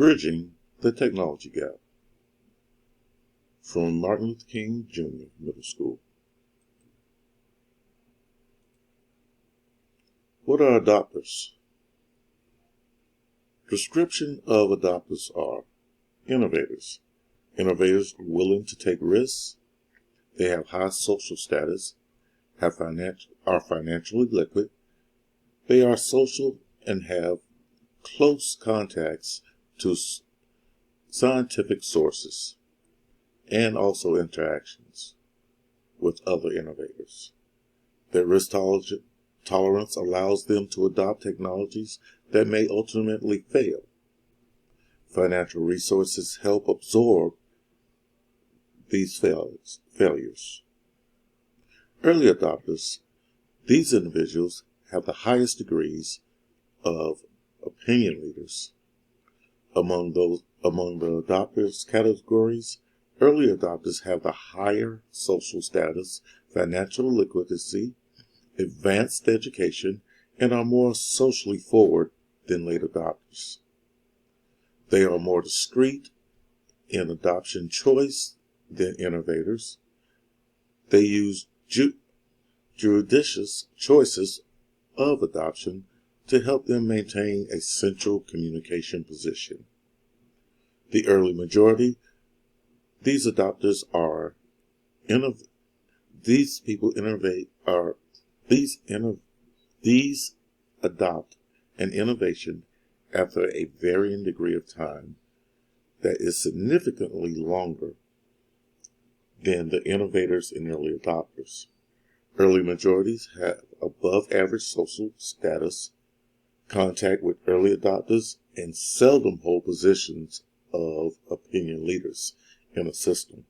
Bridging the Technology Gap from Martin Luther King Jr. Middle School. What are adopters? Description of adopters are innovators. Innovators are willing to take risks. They have high social status, are financially liquid. They are social and have close contacts to scientific sources and also interactions with other innovators. Their risk tolerance allows them to adopt technologies that may ultimately fail. Financial resources help absorb these failures. Early adopters, these individuals have the highest degrees of opinion leaders. Among the adopters categories, early adopters have the higher social status, financial liquidity, advanced education, and are more socially forward than late adopters. They are more discreet in adoption choice than innovators. They use judicious choices of adoption to help them maintain a central communication position. The early majority, these adopters are these adopt an innovation after a varying degree of time that is significantly longer than the innovators and early adopters. Early majorities have above average social status, contact with early adopters, and seldom hold positions of opinion leaders in a system.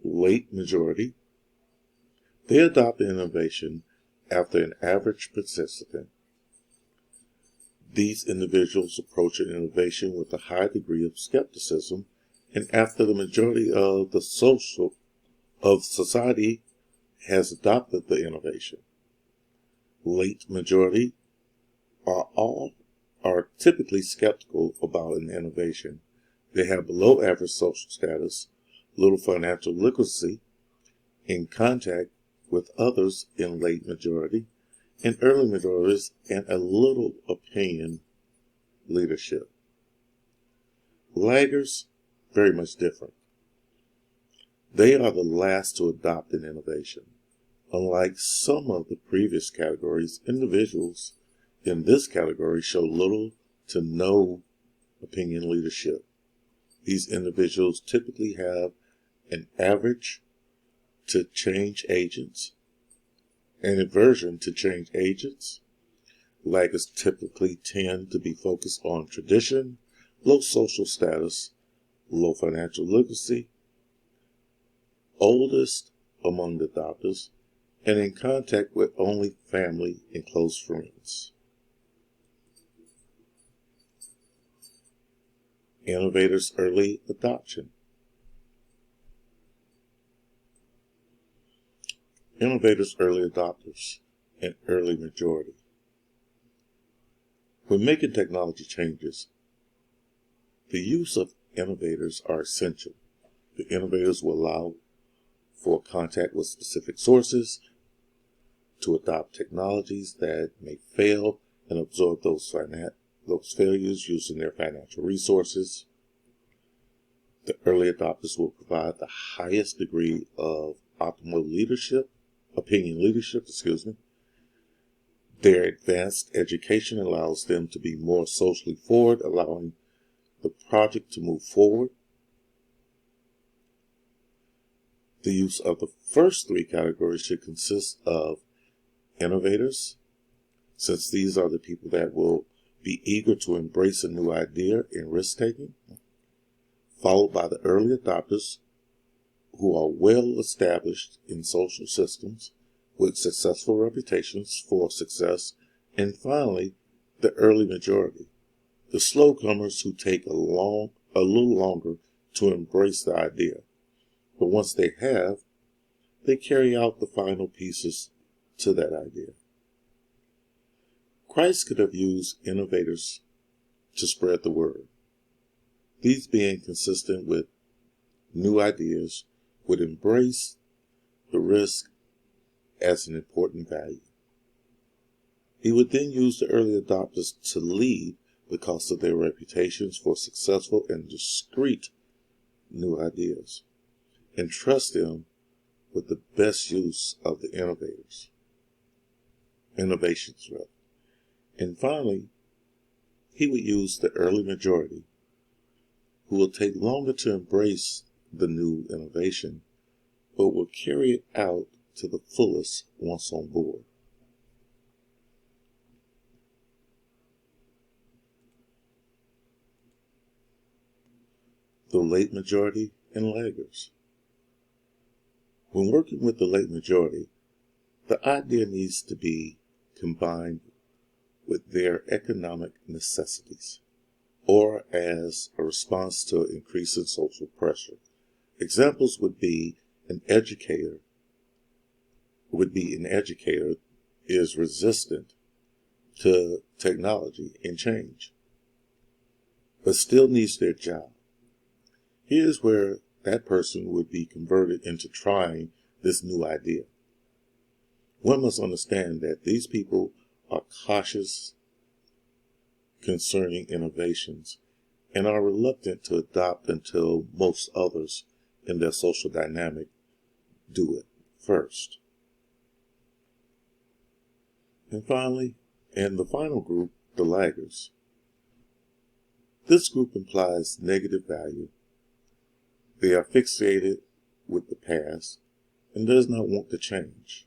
Late majority, they adopt an innovation after an average participant. These individuals approach an innovation with a high degree of skepticism, and after the majority of society has adopted the innovation. Late majority are typically skeptical about an innovation. They have below average social status, little financial literacy, in contact with others in late majority, and early majorities, and a little opinion leadership. Laggers, very much different. They are the last to adopt an innovation. Unlike some of the previous categories, individuals in this category show little to no opinion leadership. These individuals typically have an aversion to change agents. Laggers typically tend to be focused on tradition, low social status, low financial literacy, oldest among the adopters, and in contact with only family and close friends. Innovators' early adoption. Innovators' early adopters and early majority. When making technology changes, the use of innovators are essential. The innovators will allow for contact with specific sources, to adopt technologies that may fail and absorb those failures using their financial resources. The early adopters will provide the highest degree of optimal opinion leadership. Their advanced education allows them to be more socially forward, allowing the project to move forward. The use of the first three categories should consist of innovators, since these are the people that will be eager to embrace a new idea and risk-taking, followed by the early adopters, who are well established in social systems with successful reputations for success, and finally, the early majority, the slow comers who take a little longer to embrace the idea. But once they have, they carry out the final pieces to that idea. Christ could have used innovators to spread the word. These being consistent with new ideas would embrace the risk as an important value. He would then use the early adopters to lead because of their reputations for successful and discreet new ideas, and trust them with the best use of the innovations. And finally, he would use the early majority, who will take longer to embrace the new innovation, but will carry it out to the fullest once on board. The late majority and laggers. When working with the late majority, the idea needs to be combined with their economic necessities, or as a response to increasing social pressure. Examples would be an educator is resistant to technology and change, but still needs their job. Here's where that person would be converted into trying this new idea. One must understand that these people are cautious concerning innovations and are reluctant to adopt until most others in their social dynamic do it first. And finally, the final group, the laggers. This group implies negative value. They are fixated with the past and does not want to change.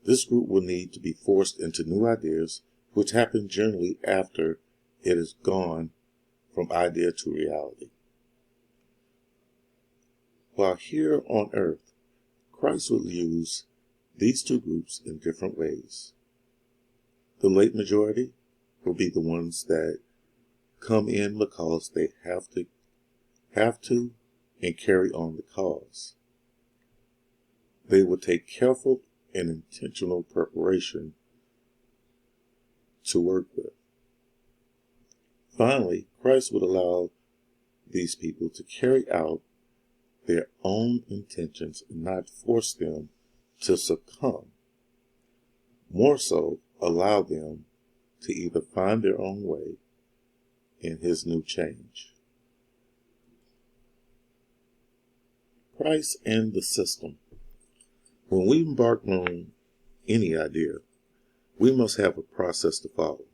This group will need to be forced into new ideas, which happen generally after it has gone from idea to reality. While here on earth, Christ will use these two groups in different ways. The late majority will be the ones that come in because they have to and carry on the cause. They will take careful and intentional preparation to work with. Finally, Christ would allow these people to carry out their own intentions and not force them to succumb. More so, allow them to either find their own way in his new change. Christ and the system. When we embark on any idea, we must have a process to follow.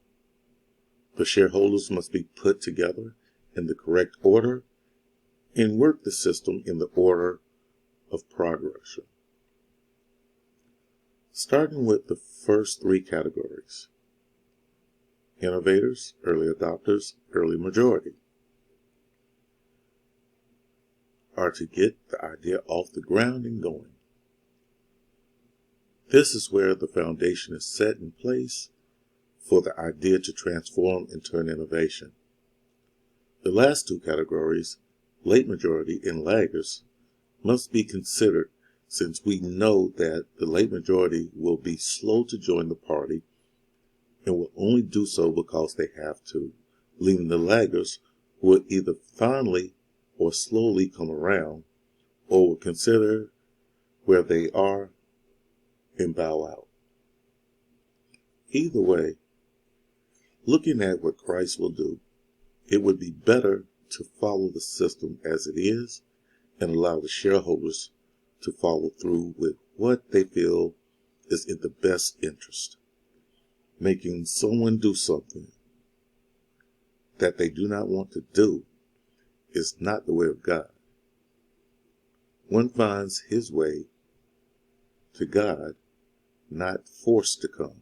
The shareholders must be put together in the correct order and work the system in the order of progression. Starting with the first three categories: innovators, early adopters, early majority, are to get the idea off the ground and going. This is where the foundation is set in place for the idea to transform into an innovation. The last two categories, late majority and laggers, must be considered, since we know that the late majority will be slow to join the party and will only do so because they have to, leaving the laggers who will either finally or slowly come around, or will consider where they are and bow out. Either way, looking at what Christ will do, it would be better to follow the system as it is and allow the shareholders to follow through with what they feel is in the best interest. Making someone do something that they do not want to do is not the way of God. One finds his way to God, not forced to come.